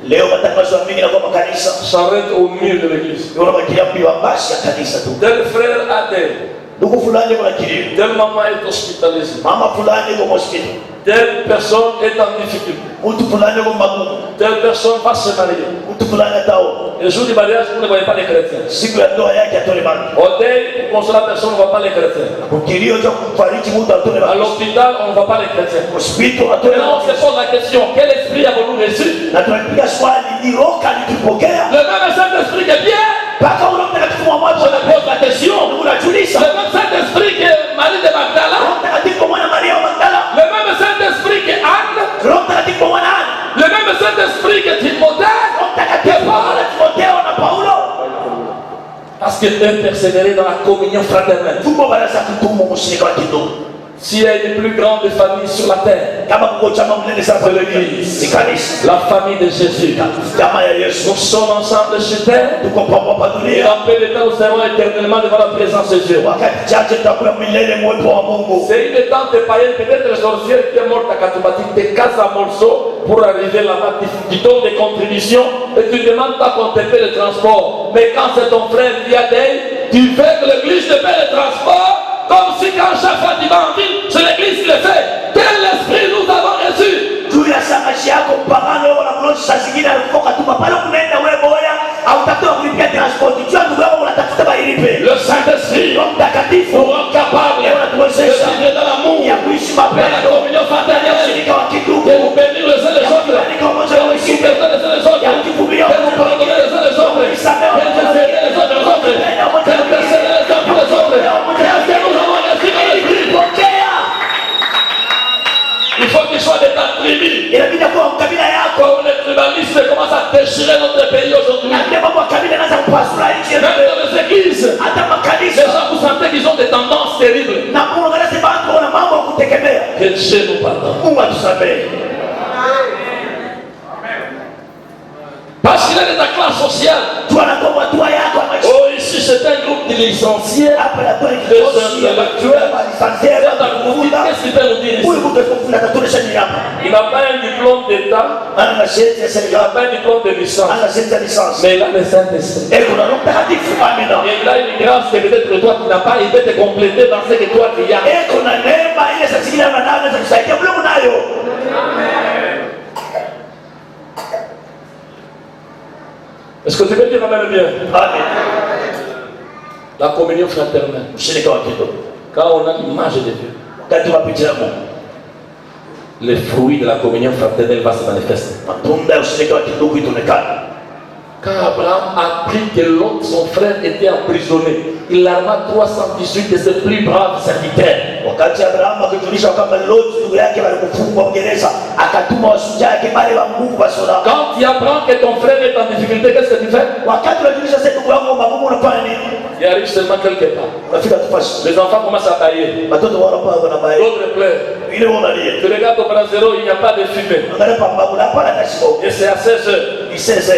Leo matangazo mengi na kwa makanisa s'arrêtent au mur de l'église. unabakia mbiwa basi ya kanisa tu. Tel frère a tel. Ndugu fulani kuna kilio, Telle maman est hospitalisée. mama fulani kwa hospitali, Telle personne est en difficulté. mtu fulani kwa magumu, Telle personne va se marier. mtu fulani atao Le jour du mariage, vous ne voyez pas les chrétiens. siku ya ndoa yake atole mali. Au deuil, pour consoler la personne, on ne voit pas les chrétiens. Kwa kilio cha kufariki mtu atole À mali. l'hôpital, on ne voit pas les chrétiens. Hospitali Et atole là, on se mali. pose la question, quel esprit avons-nous reçu? Na tunapiga swali, ni roho gani tulipokea? Le même Saint-Esprit que Pierre. Mpaka Roho Mtakatifu wa mwanzo Je me pose la question. unajulisha. Le même Saint-Esprit que Marie de Magdala. Roho Mtakatifu wa mwana Maria wa Magdala, Le même Saint-Esprit que Anne. Roho Mtakatifu wa mwana Ana, Le même Saint-Esprit que Timothée. Roho Mtakatifu wa mwana Timotheo na Paulo. Parce qu'ils persévérer dans la communion fraternelle. Tuko baraza kutumu ushirika wa kidugu. S'il y a une plus grande famille sur la terre, Kama kuko chama mnene sana kwa Yesu, ni kanisa. la famille de Jésus. Chama ya Yesu. Nous sommes ensemble sur terre. Tuko pamoja Et dunia. en peu de temps, nous serons éternellement devant la présence de Dieu. Wakati chache tutakuwa milele mwepo wa Mungu. C'est une tante païenne, peut-être les sorcières qui est morte à Katoumati, te casse à morceaux pour arriver là-bas, tu donnes des contributions et tu ne demandes pas qu'on te paie le transport. Mais quand c'est ton frère qui a d'aide, tu veux que l'église te paie le transport, comme si quand chaque fois tu vas en ville, c'est l'église qui le fait. Quel esprit nous avons reçu? Juu ya shangazi yako mpagano wewe unamloshi saa zingine alikuwa tuma pale unaenda wewe boya au utakuwa kulipia transport. Jua ndugu yako unatafuta bailipe. Le Saint-Esprit Roho Mtakatifu nous rend capable leo de anatuwezesha vivre dans l'amour, ya kuishi dans la mapendo, communion fraternelle, ushirika wa kidugu, de vous bénir les uns les autres, kuandika umoja de wa vous wengine, supporter les uns les autres, ya kujivumilia de vous pardonner les uns les autres, de vous aider les uns les autres, de intercéder les uns pour les autres. Est-ce que nous avons reçu dans l'esprit? pokea. Il faut qu'il soit de ta tribu. Inabidi kuwa kabila yako. Comme les tribalistes commencent à déchirer notre pays aujourd'hui. Na ndio mambo ya kabila yanaanza kupasua nchi yetu. Même dans les églises, Hata les makanisa gens vous sentez qu'ils ont des tendances terribles. na Mungu anasema watu wana mambo ya kutegemea. Que Dieu nous pardonne. Mungu atusamehe. Parce qu'il est de ta classe sociale. Tu anakuwa watu yako wa maisha. Oh, ici c'est un groupe de licenciés. Hapa na kwa Des intellectuels. lisansia Qu'est-ce qu'il peut nous dire ici? huyu mtu atakufunza atatuonesha nini hapa? Il n'a pas un diplôme d'État, Ana cheti ya il n'a serikali, pas un diplôme de licence, ana cheti ya lisansi. mais il a le Saint-Esprit. Eh, kuna Roho Mtakatifu, amina. Et il a une grâce que peut-être que toi tu n'as pas, il peut te compléter dans ce que toi tu as. Eh, kuna neema ile saa zingine ananaga za kusaidia vile unayo. Est-ce que tu veux dire amen bien? Amen. La communion fraternelle. Ushirika wa kidugu. Quand on a l'image de Dieu, Wakati wa picha ya Mungu, les fruits de la communion fraternelle vont se manifester. matunda ya ushirika wa kidugu itaonekana. Quand Abraham a appris que l'autre, son frère, était emprisonné, il arma 318 de ses plus braves serviteurs. Wakati Abrahamu akijulisha kwamba Loti ndugu yake walikufungwa gereza, akatuma washujaa yake wale wa nguvu basura. Quand tu apprends que ton frère est en difficulté, qu'est-ce que tu fais? Wakati unajulisha sasa ndugu yangu magumu, unafanya nini? Il arrive seulement quelque part. Unafika tufasi. Les enfants commencent à bailler. Watoto wanapoa na baya. D'autres pleurent. Ile wanalia. Tu regardes au brasero, il n'y a pas de fumée. Angalia pambabu hapa na tashiko. Et c'est à 16 heures. Ni sasa.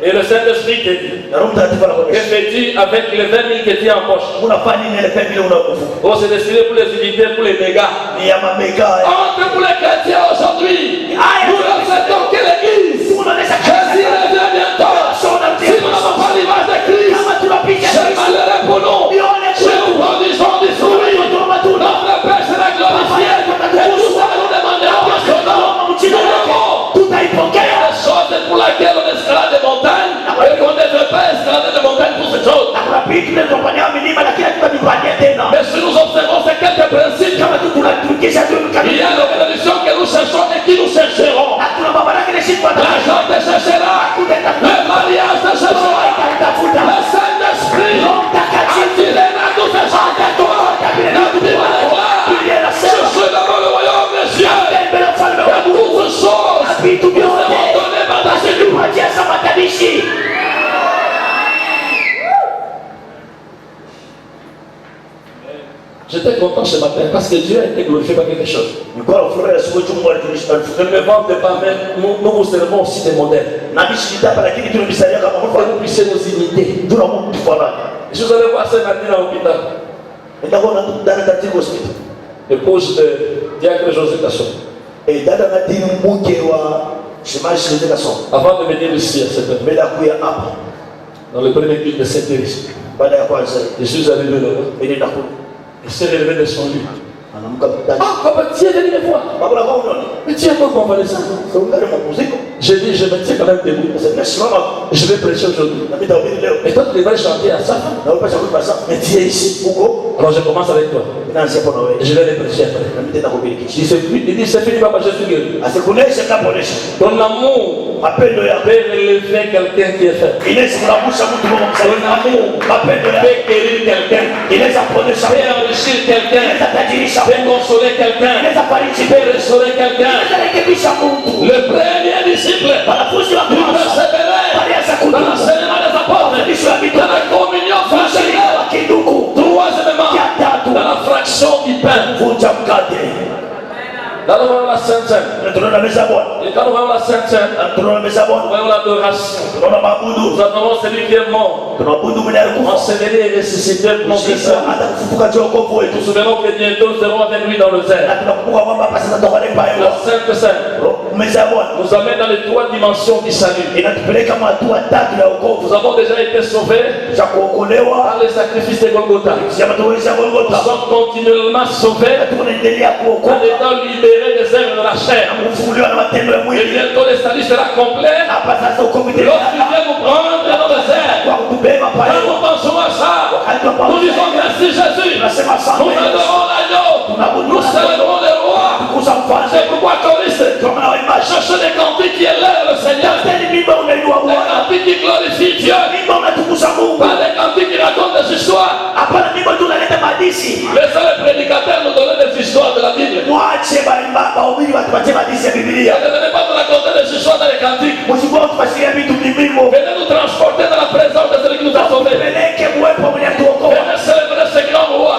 Et le Saint-Esprit te dit, Na Roho Mtakatifu que anakuambia, fais-tu avec les 20 000 que tu as en poche? unafanya nini ile pembe ile unakufu? Oh, c'est destiné pour les unités, pour les mégas. Ni ya mameka. Entre pour les chrétiens aujourd'hui, nous acceptons que l'Église, Unaonesha Jésus revient bientôt. Si nous n'avons pas l'image de Christ, kama tunapiga c'est malheureux pour nous. Si nous produisons du fruit, notre Père sera glorifié. Et tout ça, nous demanderons à son nom. Nous avons tutaipokea. des choses pour laquelle on escalade des montagnes et qu'on ne devrait pas escalader des montagnes pour ces choses. Na kuna vitu tunapania milima lakini hatutavipatia tena. Mais si nous observons ces quelques principes, Kama tu tunatumikisha tu il y kabisa. a l'organisation que nous cherchons et qui nous chercherons. Hatuna mabaraka ile siku L'argent te cherchera, le mariage te cherchera, le Saint-Esprit attiré dans tout ce genre de toi. La Bible déclare, cherchez d'abord le royaume des cieux et toutes choses vitu nous seront vyote données par-dessus nous. kupatia samatabishi. J'étais content ce matin parce que Dieu a été glorifié par quelque chose. Nilikuwa na furaha siku Mungu alitunisha. Je ne me vante pas, mais nous vous servons aussi des modèles. pour que vous puissiez nous imiter. Et si vous allez voir ça maintenant à l'hôpital, épouse de Diacre José Kasson, avant de venir ici à cette heure, dans le premier culte de Saint-Thérèse, je suis arrivé là-bas. Il s'est relevé de son lit. Ah, papa, tu es venu me voir. Mais tu es pas convalescent. J'ai dit, je me tiens quand même debout. Je vais prêcher aujourd'hui. Et toi, tu devrais chanter à ça. Mais tu es ici. Alors je commence avec toi. Et je vais les prêcher après. Il dit, c'est fini, papa, je suis guéri. Ton amour peut relever quelqu'un qui est faible. Ton amour peut guérir quelqu'un. Peut enrichir quelqu'un. Peut consoler quelqu'un. Peut restaurer quelqu'un. Le premier disciple, il persévérait dans l'enseignement des apôtres, dans la communion fraternelle. Troisièmement, dans la fraction du pain. Là, nous voyons la Sainte-Seine. Et quand nous voyons la Sainte-Seine, nous voyons l'adoration. Nous adorons celui qui est mort, enseigné et ressuscité pour notre Seigneur. Nous nous souvenons que bientôt nous serons avec lui dans le zèle. La Sainte-Seine nous amène dans les trois dimensions du salut. Nous avons déjà été sauvés par les sacrifices de Golgotha. Nous sommes continuellement sauvés en étant libérés des œuvres de la chair. Et bientôt le salut sera complet. Lorsqu'il vient nous prendre dans le désert, quand nous pensons à ça, nous disons merci Jésus. Nous adorons l'agneau. Nous célébrons le roi. C'est pourquoi choriste, cherchez des cantiques qui élèvent le Seigneur. Des cantiques qui glorifient Dieu. Pas des cantiques qui racontent des histoires. Les seuls prédicateurs nous donnent des histoires de la Bible. Ne venez pas nous raconter des histoires dans les cantiques. Venez nous transporter dans la présence de celui qui nous a sauvés. Venez célébrer ce grand roi.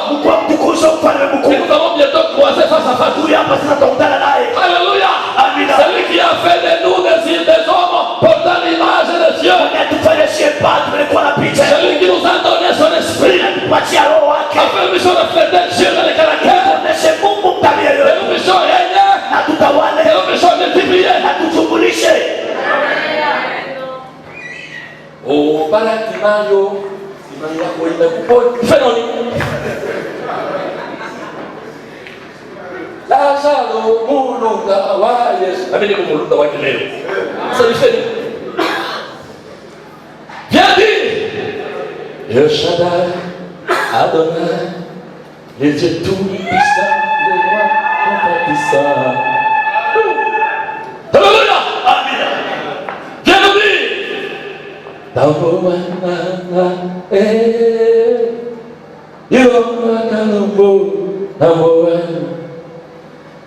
Et nous allons bientôt croiser face à face. Alléluia. Celui qui a fait de nous des hommes portant l'image de Dieu. Celui qui nous a donné son esprit. Afin que nous puissions refléter Dieu dans les caractères. Et nous puissions régner. Et nous puissions multiplier. Oh, Balatimayo. Fais non. Lazaro Mulunga wa Yesu. Ameni Mulunga wa leo. Ça lui fait. Viens dire. El Shaddai, Adonai, le Dieu tout-puissant, le roi compatissant. Alléluia. Amen. Viens nous dire. Taboana, Yomakalombo, Taboana.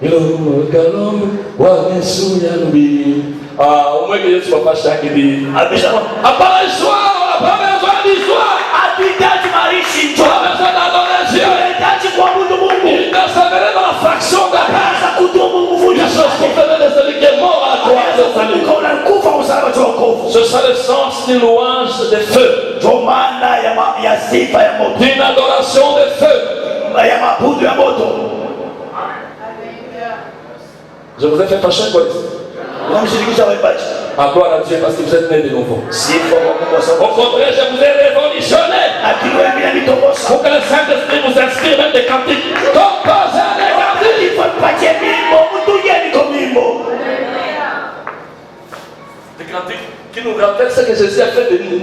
Ilombo kalombo wa Yesu yalubi. Au moins que Yesu papa chaque dit. Apara histoire, apara histoire. Hatuhitaji marishi tu. Tunahitaji kuabudu Mungu. Il persévérait dans la fraction Sasa kutubu nguvu ya celui qui est mort à la croix. Ce serait le sens d'une louange de feu. D'une adoration de feu. Je vous ai fait fâcher quoi? À gloire à Dieu parce que vous êtes nés de nouveau. Au contraire, je vous ai révolutionné. Pour que le Saint-Esprit vous inspire même des cantiques. Composez des cantiques. Des cantiques qui nous rappellent ce que Jésus a fait de nous.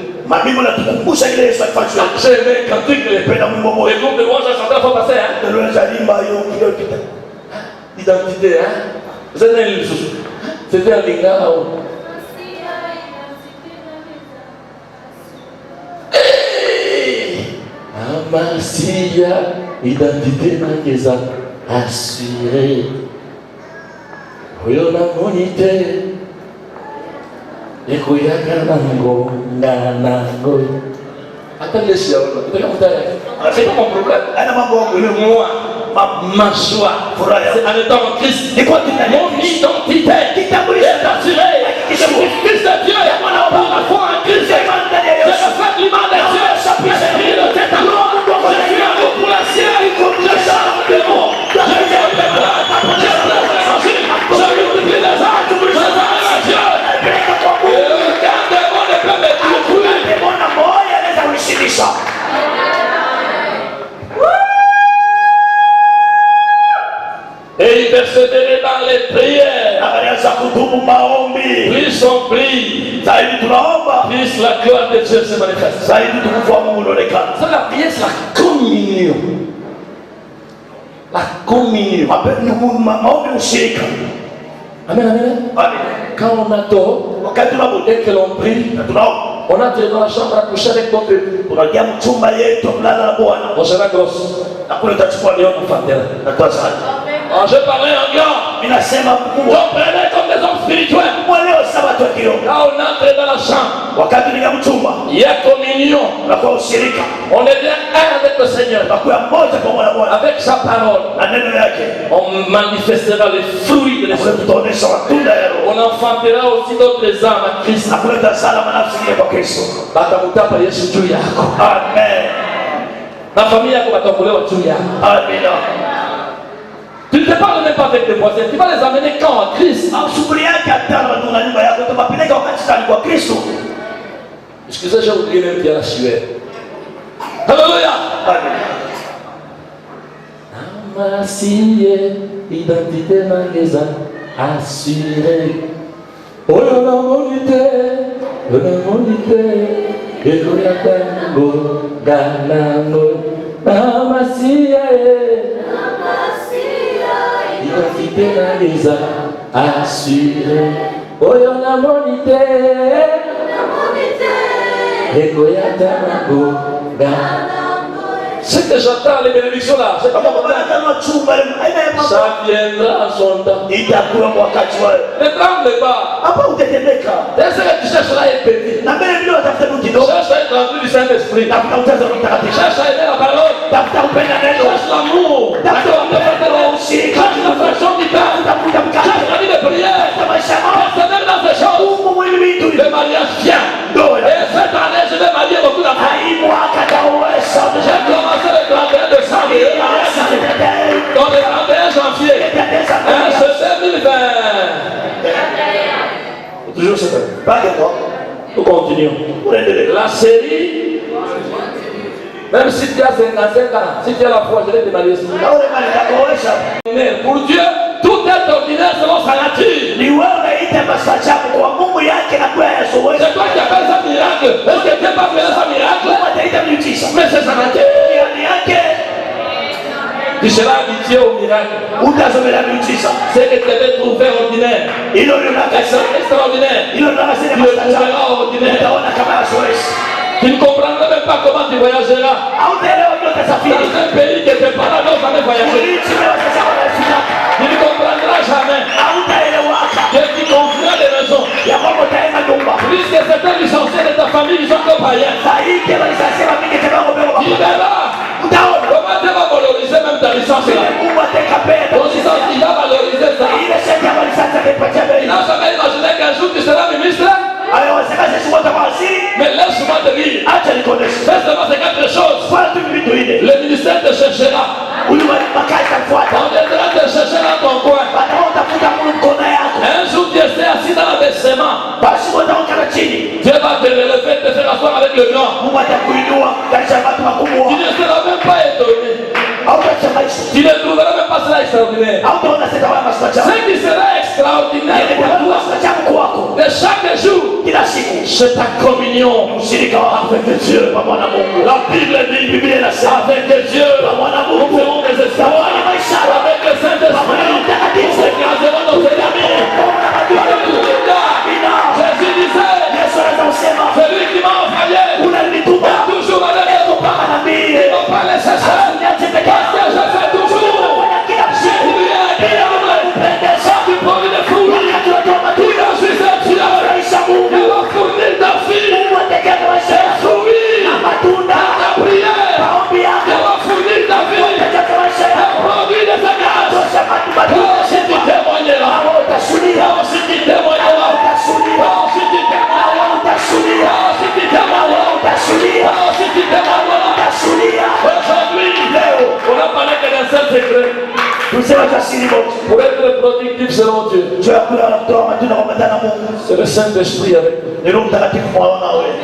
J'ai aimé les cantiques. Les groupes de louanges à chanter, il faut passer. Identité, hein? Vous êtes dans les sous. C'était un linga. Amasia, identité nangeza assurée. Oyona monité. Ekoyaka nango, nango. Attends les chiens, c'est pas mon problème. Moi, ma joie, c'est en étant en Christ. Mon identité est assurée. Je suis fils de Dieu. maombi. Plus on prie, Zaidi tunaomba, plus la gloire de Dieu se manifeste. zaidi utukufu wa Mungu unaonekana. C'est la prière, c'est la communion. La communion. Maombi ushirika. Amen, amen. Amen. Quand on adore, Wakati tunapoenda et que l'on prie, tunaomba, on entre dans la chambre à coucher avec notre Dieu. tunaingia mchumba yetu mlala na Bwana. On sera grosse. Na kule tutachukua leo Fantela. na kwa sana. Je parlais en grand. Mimi nasema mkubwa. Comprenez comme des hommes spirituels. Kwa leo sabato ya kiroho. Quand on entre dans la chambre, Wakati ni mchumba, il y a communion. na kwa ushirika. On devient un avec le Seigneur. Na kwa mmoja kwa Bwana. Avec sa parole, Na neno yake. on manifestera les fruits de l'esprit. Tutaonesha matunda ya Roho. On enfantera aussi d'autres âmes à Christ. Na kuleta salama nafsi nyingine kwa Kristo. Batamutapa Yesu juu yako. Amen. Na familia yako batakulewa juu yako. Amina. Tu ne te parles même pas avec tes voisins. Tu vas les amener quand à Christ. Shughuli yake atano watu na nyumba yako tupeleka wakati sana kwa Kristo. Excusez, j'ai oublié même Pierre la sueur. Alléluia. Amen. Amasiye identité magaza assurée. Oh la monité, et l'oyatango ganano. Amasiye identité magaza assurée. Oh la monité, et l'oyatango ganano. Ce que j'entends, les bénédictions là, c'est pas mon temps. Ça viendra à son temps. Ne tremble pas. Dès que tu chercheras à être béni, cherche à être rempli du Saint-Esprit, cherche à aimer la parole, cherche l'amour, cherche l'affection du Père, cherche la vie de prière, personnel dans ces choses. Le mariage vient. Et cette année, je vais marier beaucoup d'enfants. J'ai commencé le 31 décembre. Dans le 31 janvier. C'est 2020. Toujours cette année. Nous continuons. La série, même si tu as 55 ans, si tu as la foi, je vais te marier. Pour Dieu, tout est ordinaire selon sa nature. C'est toi qui appelles ça miracle. Est-ce que Dieu pas fait ça miracle? Mais c'est sa nature. Tu seras habitué au miracle. C'est que tu devais trouver ordinaire. Extraordinaire. Tu le trouveras ordinaire. Tu ne comprendras même pas comment tu voyageras. Dans un pays que tes parents n'ont jamais voyagé. Tu ne comprendras jamais. Dieu t'y confiera des raisons. Puisque certains licenciés de ta famille, ils sont comme païens. Tu verras. Comment Dieu va valoriser même ta licence là? Ton licence, il va valoriser ça. Il n'a jamais imaginé qu'un jour tu seras ministre. Mais laisse-moi te dire. Fais seulement ces 4 choses. Le ministère te cherchera. On viendra te chercher dans ton coin. Un jour tu es assis dans l'abaissement. Dieu va te relever, te faire asseoir avec le grand. Tu ne seras même pas étonné. Tu ne trouveras même pas cela extraordinaire. Ce qui sera extraordinaire pour toi, de chaque jour, c'est ta communion avec Dieu. La Bible dit, avec Dieu, nous ferons des esclaves. Avec le Saint-Esprit, nous écraserons nos ennemis. Jésus disait, celui qui m'a envoyé est toujours avec moi. Il ne m'a pas laissé seul. Parce que je fais toujours. Il lui a dit, sans du produit de fruits. Il a juste un Dieu. Il va fournir ta fille. Et fruits. Ta prière. Il va fournir ta vie. Un produit de sa grâce. Si tu témoigneras. Si tu témoigneras. Si tu témoigneras. Si tu témoigneras. Aujourd'hui, on a parlé que d'un seul secret. Pour être productif selon Dieu, c'est le Saint-Esprit avec nous.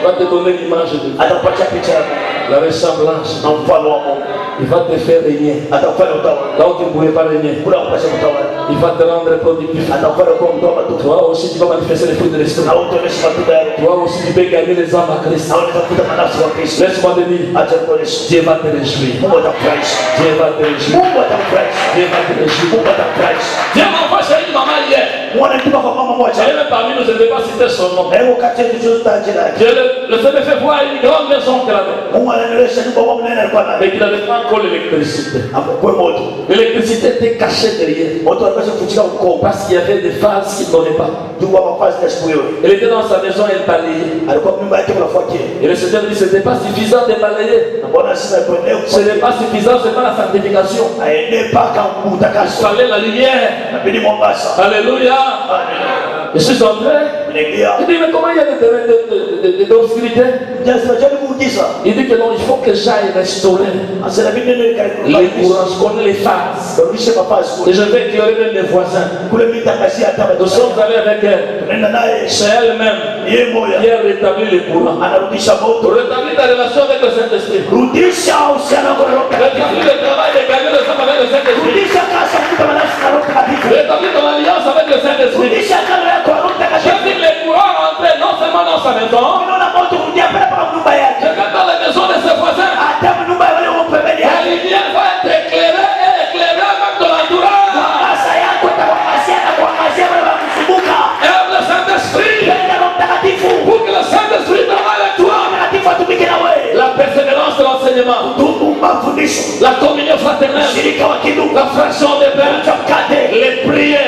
Il va te donner l'image de Dieu. atakupatia picha yako La ressemblance. na mfano wa Mungu. Il va te faire régner. Atakufanya utawala Là où tu ne pouvais pas régner. kula kupasha utawala. Il va te rendre productif. Atakufanya kuwa mtu wa matuta. Toi aussi, tu vas manifester les fruits de l'esprit. Na utaonesha matunda yako. Toi aussi, tu peux gagner les âmes à Christ. Na unaweza kukuta manafsi wa Kristo. Laisse-moi te dire, Acha kuonesha. Dieu va te réjouir. Mungu atakufurahisha. Dieu va te réjouir. Mungu atakufurahisha. Dieu va te réjouir. Mungu atakufurahisha. Dieu m'envoie chez une maman hier. Mwana nituma kwa mama moja. Elle est parmi nous, je ne vais pas citer son nom. Na hiyo kati yetu sio tajira yake. Dieu le fait me fait voir une grande maison qu'elle avait. Mungu ananieleza nyumba kwa mnene alikuwa nayo. Mais qu'il n'avait pas encore l'électricité. Hakukuwa moto. L'électricité était cachée derrière. Moto alipaswa kuchika mkono. Parce qu'il y avait des phases qui ne donnaient pas. Juu kwa mafasi ya siku hiyo. Elle était dans sa maison, elle balayait. Alikuwa nyumba yake kunafuatia. Et le Seigneur dit, ce n'était pas suffisant de balayer. Na Bwana sasa alipoenea Ce n'est pas suffisant, ce n'est pas la sanctification. aende mpaka Il utakaso. fallait la lumière. Inabidi Mombasa. Alléluia. Amen. Je suis entré. Inaingia. Il dit, mais comment il y a d'obscurité? Sasa jani muujiza. Il dit que non, il faut que j'aille restaurer Sasa inabidi nende karibu. les courants, je connais les phases. Rudishe mafasi Et kule. je vais éclairer même mes voisins. Kule mimi nitangazia hata Nous watu. sommes allés avec elle. Tunaenda naye. C'est elle-même Yeye moya. qui a rétabli les courants. Anarudisha moto. Rétablir ta relation avec le Saint-Esprit. Rudisha uhusiano wako na Roho Mtakatifu. Rétablir le travail de gagner les hommes avec le Saint-Esprit. Rudisha kazi ya kukuta manafsi na Roho Mtakatifu. Rétablir ton alliance avec le Saint-Esprit. Rudisha agano yako na Roho Je Mtakatifu. dis les courants rentraient non seulement dans sa maison, Unaona moto kurudia pale mpaka nyumba yake. mais même dans la maison de ses voisins. Hata nyumba ya wale wa pembeni La yake. lumière va être éclairée et éclairée même de l'entourage. Sasa yako itakuangazia na kuangazia wale wa kuzunguka. Et le Saint-Esprit, Penda Roho Mtakatifu. pour que le Saint-Esprit travaille avec toi. Roho Mtakatifu atumike na wewe. La persévérance de l'enseignement, Ndugu mafundisho. la communion fraternelle, Shirika wa kidugu. la fraction des pains, Mkate. les prières,